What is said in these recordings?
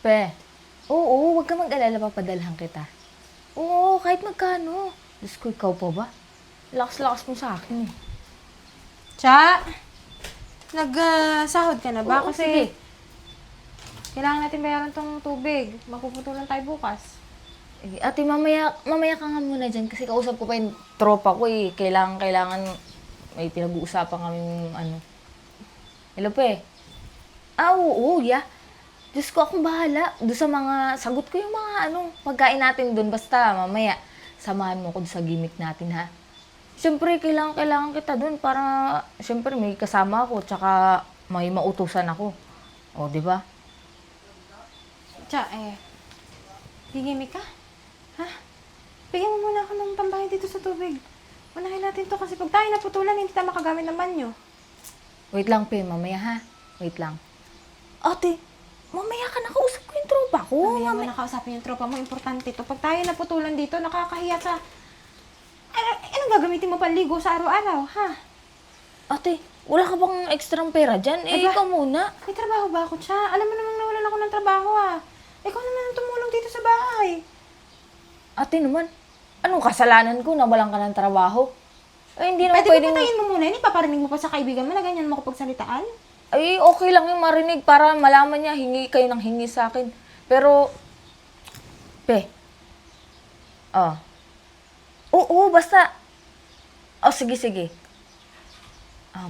Pe, oo, wag ka mag-alala, papadalhan kita. Oo, kahit magkano. Diyos ko, ikaw pa ba? Lakas-lakas mo sa akin eh. Cha, nag-sahod ka na ba? Oo, Kasi sige. kailangan natin bayaran tong tubig. Mapuputulan tayo bukas. Eh, ate, mamaya ka nga muna dyan kasi kausap ko pa yung tropa ko eh. Kailangan, may pinag-uusapan kaming ano. Hello, pe. Oo, yeah. Diyos ko, akong bahala. Doon sa mga, sagot ko yung mga pagkain natin doon. Basta mamaya, samahan mo ko doon sa gimmick natin, ha? Siyempre, kailangan kita doon para, siyempre, may kasama ako, tsaka may mautusan ako. O, di ba? Cha, gigimik ka? Ha? Bigyan mo muna ako ng pambayad dito sa tubig. Unahin natin to kasi pag tayo naputulan, hindi tayo makagamit ng banyo. Wait lang, pe. Mamaya, ha? Wait lang. Ate, mamaya ka nakausap ko yung tropa ko. Mamaya mo nakausapin yung tropa mo, importante to. Pag tayo naputulan dito, nakakahiya sa... Anong gagamitin mo panligo sa araw-araw, ha? Ate, wala ka bang extrang pera dyan? Eh, Aba. ikaw muna. May trabaho ba ako, Cha? Alam mo namang nawalan ako ng trabaho, ah. Ikaw naman ang tumulong dito sa bahay. Ate naman, anong kasalanan ko na walang ka ng trabaho? Ay, hindi naman Pwede pwedeng... mo patayin mo muna yun, ipaparinig mo pa sa kaibigan mo na ganyan mo kapag salitaan. Ay, okay lang yung marinig para malaman niya, hingi kayo ng hingi sa akin. Pero, pe, oo, basta, sige.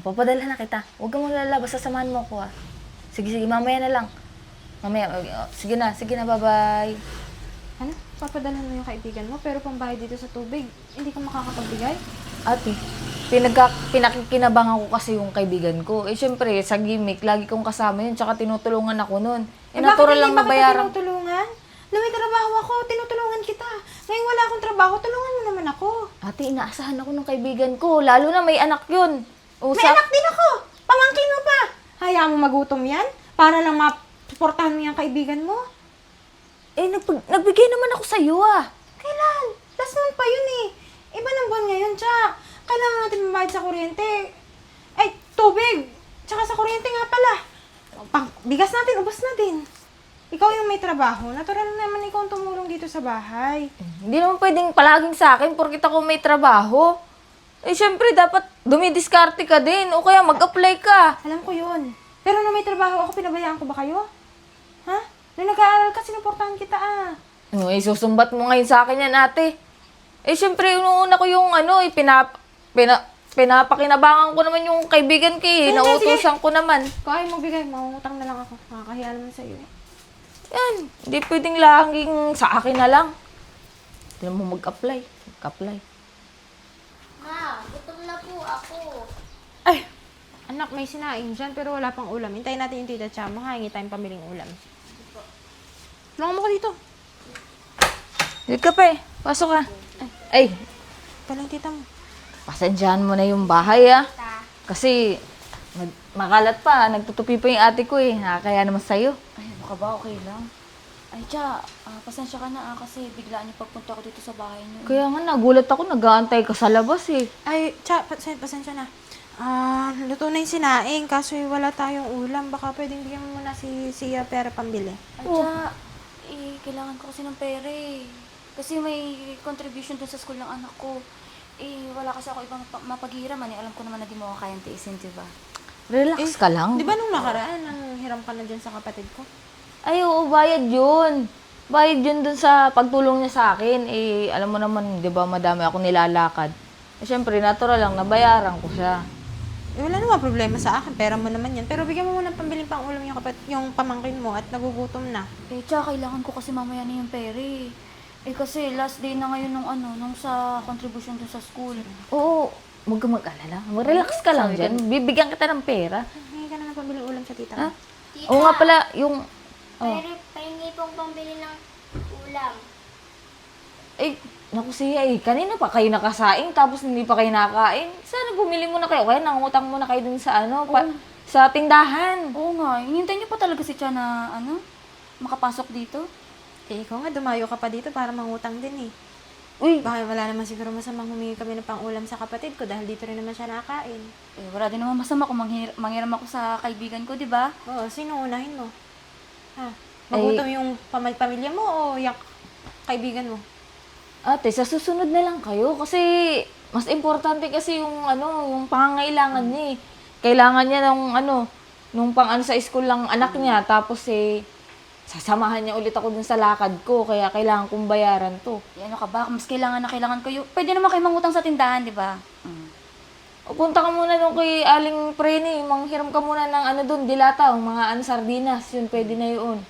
Papadala na kita. Huwag kang maglala, basta samahan mo ako, Sige, mamaya na lang. Mamaya, sige na, bye-bye. Ano? Papadala mo yung kaibigan mo, pero pambayad dito sa tubig, hindi ka makakapagbigay? Ate, pinakikinabangan ko kasi yung kaibigan ko. Eh, syempre, sa gimmick, lagi kong kasama yun, tsaka tinutulungan ako nun. Eh, natural lang bakit mabayaran. kita tinutulungan? Nung may trabaho ako, tinutulungan kita. Ngayon wala akong trabaho, tulungan mo naman ako. Ate, inaasahan ako ng kaibigan ko, lalo na may anak yun. May anak din ako! Pamangkin mo pa! Hayaan mo magutom yan? Para lang masuportahan mo yung kaibigan mo? Eh, nagbigay naman ako sa'yo, Kailan? Last month pa yun eh. Iba ng buwan ngayon, Cha. Kailangan natin mabayad sa kuryente. Ay, tubig. Tsaka sa kuryente nga pala. Bigas natin, ubos na din. Ikaw yung may trabaho. Natural naman ikaw ang tumulong dito sa bahay. Hindi naman pwedeng palaging sa akin porkit ako may trabaho. Eh, syempre, dapat dumidiskarte ka din o kaya mag-apply ka. Alam ko yun. Pero nung may trabaho ako, pinabayaan ko ba kayo? Ha? Nung nag-aaral ka, sinuportahan kita Ano, susumbat mo ngayon sa akin yan, ate. Eh, syempre, inuuna ko yung pinapakinabangan ko naman yung kaibigan ko eh. Sige, Nauutusan ko naman. Kung ayaw mo bigay, mangungutang na lang ako. Nakakahiya naman sa'yo. Yan, hindi pwedeng laging sa akin na lang. Hindi mo mag-apply. Mag-apply. Ma, gutom na po ako. Ay! Anak, may sinaing dyan, pero wala pang ulam. Hintayin natin yung tita Cha. Makahingi tayong pamiling ulam. Tulungan mo ko dito. Dito ka pa eh. Pasok ka. Ay, Pala yung tita mo. pasensyahan mo na yung bahay Kasi, makalat pa. Nagtutupi pa yung ate ko eh. Nakakaya naman sa'yo. Ay, baka ba okay lang? Ay, Cha, pasensya ka na kasi biglaan yung pagpunta ko dito sa bahay niyo. Kaya nga, nagulat ako. Nag-aantay ka sa labas eh. Ay, Cha, pasensya na. Luto na yung sinaing, kaso wala tayong ulam. Baka pwedeng bigyan mo muna si Sia pera pambili. Ay, Cha, kailangan ko kasi ng pera eh. Kasi may contribution dun sa school ng anak ko. Wala kasi ako ibang mapaghihiraman eh. Alam ko naman na di mo ako kayang tiisin, diba? Relax ka lang. Di ba nung nakaraan, nang hiram ka na dyan sa kapatid ko? Ay, oo, bayad yun. Bayad yun dun sa pagtulong niya sa akin. Eh, alam mo naman, di ba, madami ako nilalakad. Eh, syempre, natural lang, nabayaran ko siya. Wala naman problema sa akin, pera mo naman yan. Pero bigyan mo muna pambiling pang ulam yung pamangkin mo at nagugutom na. Cha, kailangan ko kasi mamaya na yung pera eh. Kasi last day na ngayon nung sa contribution dun sa school. Oo, huwag ka mag-alala. Relax ka lang dyan. Bibigyan kita ng pera. Hingi ka na ng pambiling ulam sa tita Ha? mo. Tita, Oo nga pala, yung... pahingi pong pambili ng ulam. Eh, naku siya kanina pa kayo nakasaing tapos hindi pa kayo nakain. Sana bumili muna kayo. Kaya nangutang muna kayo dun sa sa tindahan. Oo nga, hinintay niyo pa talaga si Cha na makapasok dito? Ikaw nga, dumayo ka pa dito para mangutang din eh. Uy, Baka wala naman siguro masamang humingi kami ng pang-ulam sa kapatid ko dahil dito rin naman siya nakain. Wala din naman masama kung manghiram ako sa kaibigan ko, di ba? Oo, sino unahin mo? Ha? Magutom yung pamilya mo o yung kaibigan mo? Ate, sa susunod na lang kayo kasi mas importante kasi yung yung pangangailangan niya eh. Kailangan niya nung sa school lang anak niya tapos sasamahan niya ulit ako dun sa lakad ko kaya kailangan kong bayaran to. Ano ka ba? Mas kailangan na kailangan ko yung... Pwede naman kayo mangutang sa tindahan, di ba? O, punta ka muna dun kay Aling Prene, manghiram ka muna ng dun, dilata, mga sardinas, yun pwede na yun.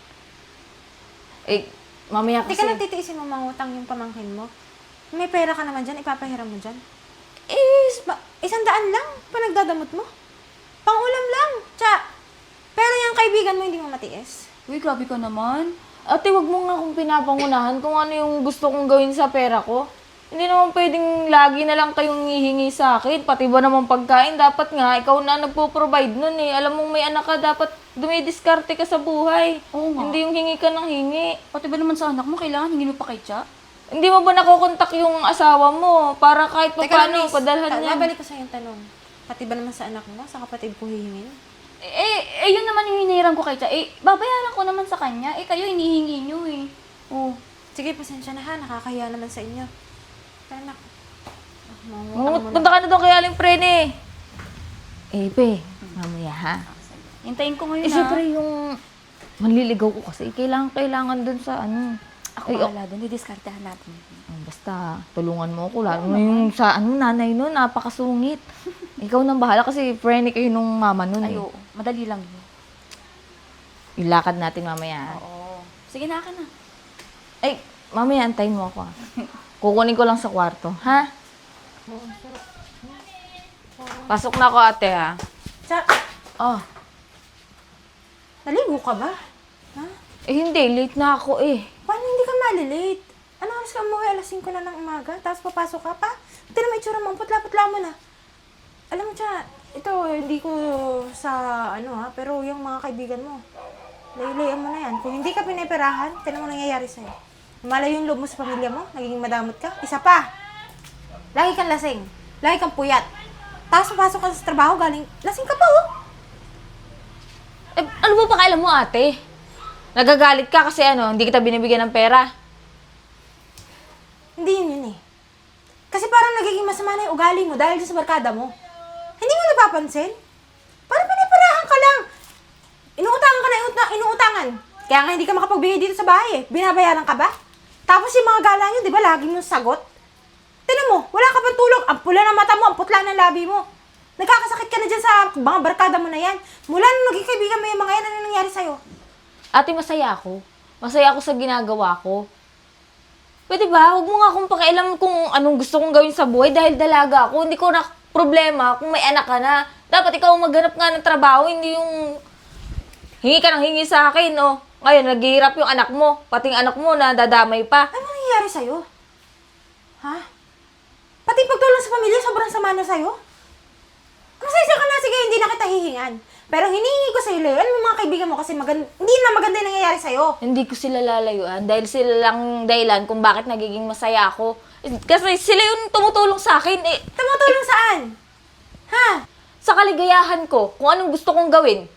Mamaya Hindi kasi... ka nagtitiisin mo mangutang yung pamangkin mo? May pera ka naman dyan, ipapahiram mo dyan. 100 lang, panagdadamot mo. Pang-ulam lang, tsa. Pero yung kaibigan mo hindi mo matiis. Uy, grabe ka naman. Ate, wag mo nga akong pinapangunahan kung ano yung gusto kong gawin sa pera ko. Hindi naman pwedeng lagi na lang kayong hihingi sa akin. Pati ba naman pagkain, dapat nga, ikaw na nagpo-provide nun eh. Alam mong may anak ka, dapat dumidiskarte ka sa buhay. Oo nga. Hindi yung hingi ka ng hingi. Pati ba naman sa anak mo, kailangan hingin mo pa kay Cha? Hindi mo ba nakokontak yung asawa mo para kahit pa Teka paano lang, Miss. padalhan niya? Babalik ko sa yung tanong. Pati ba naman sa anak mo, sa kapatid ko hihingin? Yun naman yung hinihiram ko kay Cha. Babayaran ko naman sa kanya. Kayo hinihingi nyo eh. Oh. Sige, pasensya na ha. Nakakahiya naman sa inyo. Pero anak. Punta ka na doon kay Aling Prene. Pe, mamaya ha. Hintayin ko ngayon Siyempre yung manliligaw ko kasi kailangan dun sa Ako bahala doon. Didiskartehan natin. Basta, tulungan mo ako. Lalo na yung sa nanay nun, napakasungit. Ikaw nang bahala kasi friendly kayo nung mama nun eh. Oo. Madali lang yun. Ilakad natin mamaya. Oo. Sige na ka na. Mamaya antayin mo ako. Kukunin ko lang sa kwarto, ha? Pasok na ako ate ha. Tsa, Oh, naligo ka ba? Ha? hindi, late na ako eh. Paano hindi ka malilate? Ano oras ka umuwi? Alas 5 na ng umaga. Tapos papasok ka pa? Ito na may itsura mo. Ang putla-putla mo na. Alam mo, Tsa, ito, hindi ko sa pero yung mga kaibigan mo, laylayan mo na yan. Kung hindi ka piniperahan, tinan mo nangyayari sa'yo. Malayo yung loob mo sa pamilya mo, nagiging madamot ka. Isa pa, lagi kang lasing, lagi kang puyat. Tapos papasok ka sa trabaho, galing, lasing ka pa, oh. Ano ba pakailan mo ate? Nagagalit ka kasi hindi kita binibigyan ng pera. Hindi yun eh. Kasi parang nagiging masama na yung ugali mo dahil sa barkada mo. Hindi mo napapansin? Parang piniperahan ka lang. Inuutangan ka na inuutangan. Kaya nga hindi ka makapagbigay dito sa bahay eh. Binabayaran ka ba? Tapos yung mga gala nyo, di ba, lagi mong sagot? Tinan mo, wala ka pang tulog. Ang pula ng mata mo, ang putla ng labi mo. Nagkakasakit ka na dyan sa mga barkada mo na yan. Mula nung naging kaibigan mo yung mga yan, ano nangyari sa'yo? Ate, masaya ako. Masaya ako sa ginagawa ko. Pwede ba? Huwag mo nga akong pakialam kung anong gusto kong gawin sa buhay dahil dalaga ako. Hindi ko na problema kung may anak ka na. Dapat ikaw maghanap nga ng trabaho, hindi yung hingi ka ng hingi sa akin, oh. Ngayon, naghihirap yung anak mo. Pati yung anak mo na dadamay pa. Ano nangyayari sa'yo? Ha? Pati pagtulong sa pamilya, sobrang sama na sa'yo? Masaya ka na, sige, hindi na kita hihingan. Pero hinihingi ko sa'yo, Leo, yung mga kaibigan mo kasi hindi na maganda yung nangyayari sa'yo. Hindi ko sila lalayuan dahil sila lang dahilan kung bakit nagiging masaya ako. Kasi sila yung tumutulong sa akin. Tumutulong saan? Ha? Sa kaligayahan ko, kung anong gusto kong gawin.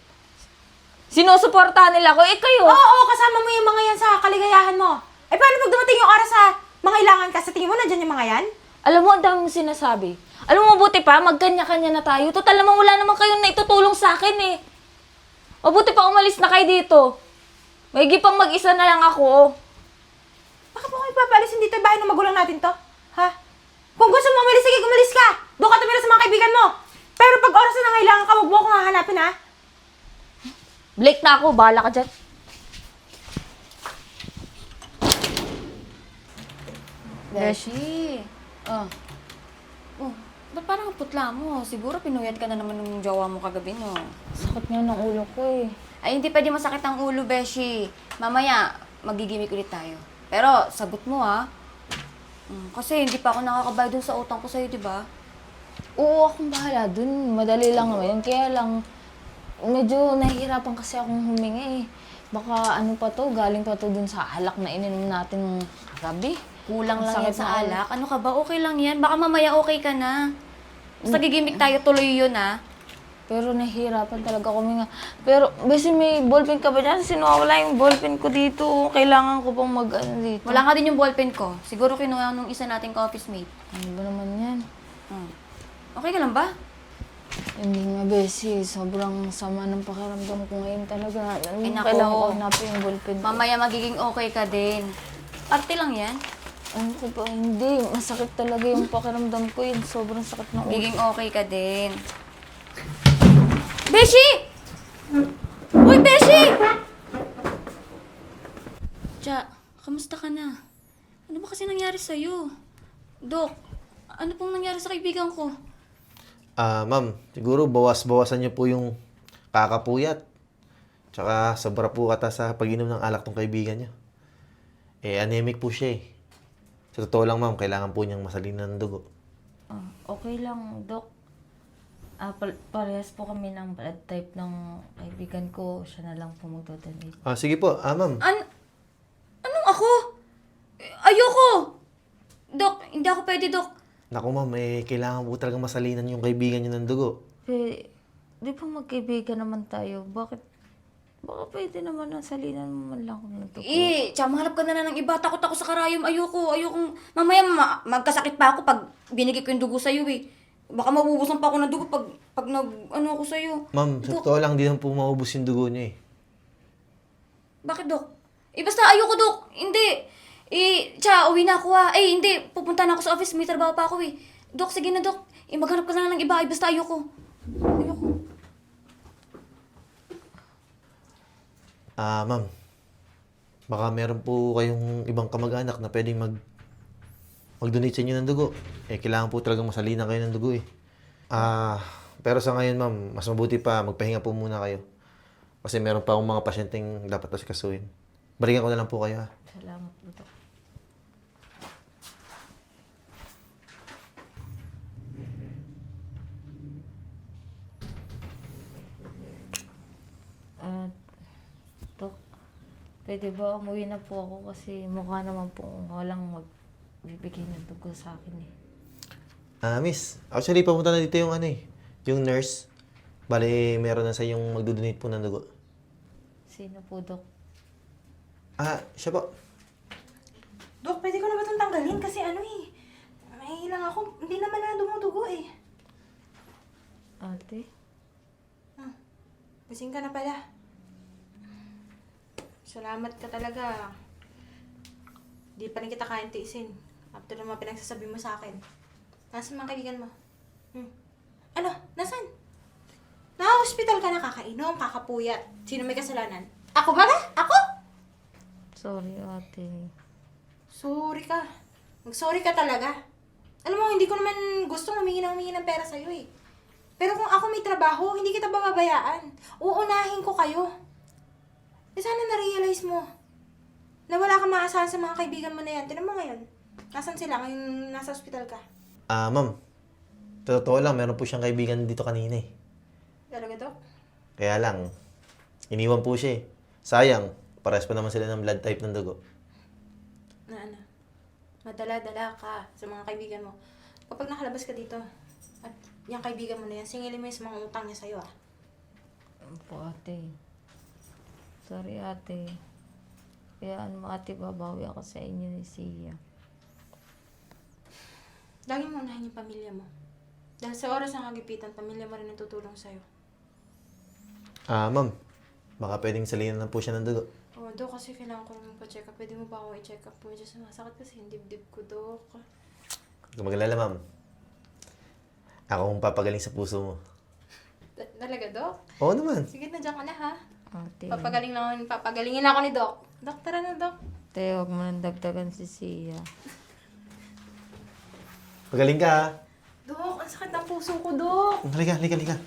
Sinusuportahan nila ako, kayo. Oo, kasama mo yung mga yan sa kaligayahan mo. Paano pag dumating yung oras sa mga ilangan ka? Sa tingin mo, nandyan yung mga yan? Alam mo, ang dami mong sinasabi. Alam mo, mabuti pa, magkanya-kanya na tayo. Total naman, wala naman kayong naitutulong sa akin eh. Mabuti pa, umalis na kayo dito. May pang mag-isa na lang ako. Bakit mo kami papaalisin dito yung bahay ng magulang natin to? Ha? Kung gusto mo umalis, sige, umalis ka. Doon ka tumira sa mga kaibigan mo. Pero pag oras na nangailangan ka, huwag mo akong hahanapin, ha? Blake na ako, bahala ka dyan. Beshi. Ba't parang ang putla mo? Siguro pinuyat ka na naman ng jowa mo kagabi, no? Sakit nga ng ulo ko eh. Ay, hindi pwede masakit ang ulo, Beshi. Mamaya, magigimik ulit tayo. Pero, sagot mo, ha? Kasi hindi pa ako nakakabayad dun sa utang ko sa'yo, di ba? Oo, akong bahala dun. Madali lang naman yun. Kaya lang, medyo nahihirapan kasi akong humingi eh. Baka galing pa to dun sa alak na ininom natin kagabi. Kulang lang Sakit yan sa na ulo. alak. Ano ka ba? Okay lang yan. Baka mamaya okay ka na. Basta gigimik tayo, tuloy yun, ha? Pero nahihirapan talaga kami nga. Pero, basi may ballpen ka ba dyan? Sinawala yung ballpen ko dito. Kailangan ko pang mag-ano dito. Wala nga din yung ballpen ko. Siguro kinuha nung isa nating ka-office mate. Ano ba naman yan? Okay ka lang ba? Hindi nga, Besi. Sobrang sama ng pakiramdam ko ngayon talaga. Ay, naku. Kailangan ko hanapin yung ballpen ko. Mamaya magiging okay ka din. Parte lang yan. Ano ko ba? Hindi. Masakit talaga yung pakiramdam ko. Yun, sobrang sakit ng ulo. Magiging okay ka din. Beshi! Uy, Beshi! Tja, kamusta ka na? Ano ba kasi nangyari sa'yo? Dok, ano pong nangyari sa kaibigan ko? Ma'am, siguro bawas-bawasan niyo po yung kakapuyat. Tsaka sobra po kata sa pag-inom ng alak tong kaibigan niyo. Anemic po siya eh. Sa totoo lang ma'am, kailangan po niyang masalinan ng dugo. Okay lang, Dok. Parehas po kami ng blood type ng kaibigan ko. Siya na lang po magdodonate. Sige po, ma'am. Anong ako? Ayoko! Dok, hindi ako pwede, Dok. Naku ma'am, kailangan po talaga masalinan yung kaibigan niyo ng dugo. Di ba magkaibigan naman tayo? Baka pwede naman na salinan mo man lang ako ng dugo. Tsaka mahanap ka na ng iba. Takot ako sa karayom. Ayokong mamaya magkasakit pa ako pag binigay ko yung dugo sa'yo eh. Baka mabubusan pa ako ng dugo pag ako sa'yo. Ma'am, sa totoo lang, di naman po maubos yung dugo niyo eh. Bakit, Dok? Basta ayoko, Dok. Hindi. Uwi na ako hindi. Pupunta na ako sa office. May trabaho pa ako eh. Dok, sige na, Dok. Maghanap ka na ng iba. Basta ayoko. Ayoko. Ma'am, baka meron po kayong ibang kamag-anak na pwedeng mag-donate sa inyo ng dugo. Kailangan po talaga masalinan kayo ng dugo eh. Pero sa ngayon ma'am, mas mabuti pa magpahinga po muna kayo. Kasi meron pa akong mga pasyenteng dapat asikasuhin. Balikan ko na lang po kayo ha. Salamat po, Dok. Dok, pwede ba umuwi na po ako kasi mukha naman po walang magbibigay ng dugo sa akin eh. Miss, actually papunta na dito yung yung nurse. Bale, meron na sa yung magdodonate po ng dugo. Sino po, Dok? Siya po. Dok, pwede ko na ba itong tanggalin? Kasi may ilang ako, hindi naman na dumudugo eh. Ate? Gising ka na pala. Salamat ka talaga. Di pa rin kita kayang tiisin. After ng mga pinagsasabi mo sa akin. Nasaan mga kaibigan mo? Ano? Nasaan? Na-hospital ka na, kakainom, kakapuyat. Sino may kasalanan? Ako ba? Ako? Sorry, ate. Sorry ka. Mag-sorry ka talaga. Alam mo, hindi ko naman gustong humingi ng pera sa'yo eh. Pero kung ako may trabaho, hindi kita bababayaan. Uunahin ko kayo. Sana na-realize mo na wala kang maasahan sa mga kaibigan mo na yan. Tinan mo ngayon. Nasaan sila ngayon nasa ospital ka? Ma'am, sa totoo lang, meron po siyang kaibigan dito kanina eh. Talaga, Dok? Kaya lang, iniwan po siya eh. Sayang, parehas pa naman sila ng blood type ng dugo. Madala-dala ka sa mga kaibigan mo. Kapag nakalabas ka dito, at yung kaibigan mo na yan, singilin mo yung sa mga utang niya sa'yo Po, ate. Sorry, ate. Kaya ate, babawi ako sa inyo ni Sia. Lagi mo unahin yung pamilya mo. Dahil sa oras ng kagipitan, pamilya mo rin ang tutulong sa'yo. Ma'am, baka pwedeng salinan na po siya ng dugo. Dok, kasi kailangan ko naman pa-check up. Pwede mo ba ako i-check up? Medyo sumasakit kasi yung dibdib ko, Dok. Kung magalala, ma'am. Ako ang papagaling sa puso mo. Talaga, Dok? Oo naman. Sige, nandiyan ka na, ha? Ate. Papagalingin ako ni Dok. Dok, tara na, Dok. Ate, huwag mo nang dagdagan si Sia. Magaling ka ha. Dok, ang sakit ng puso ko, Dok. Halika.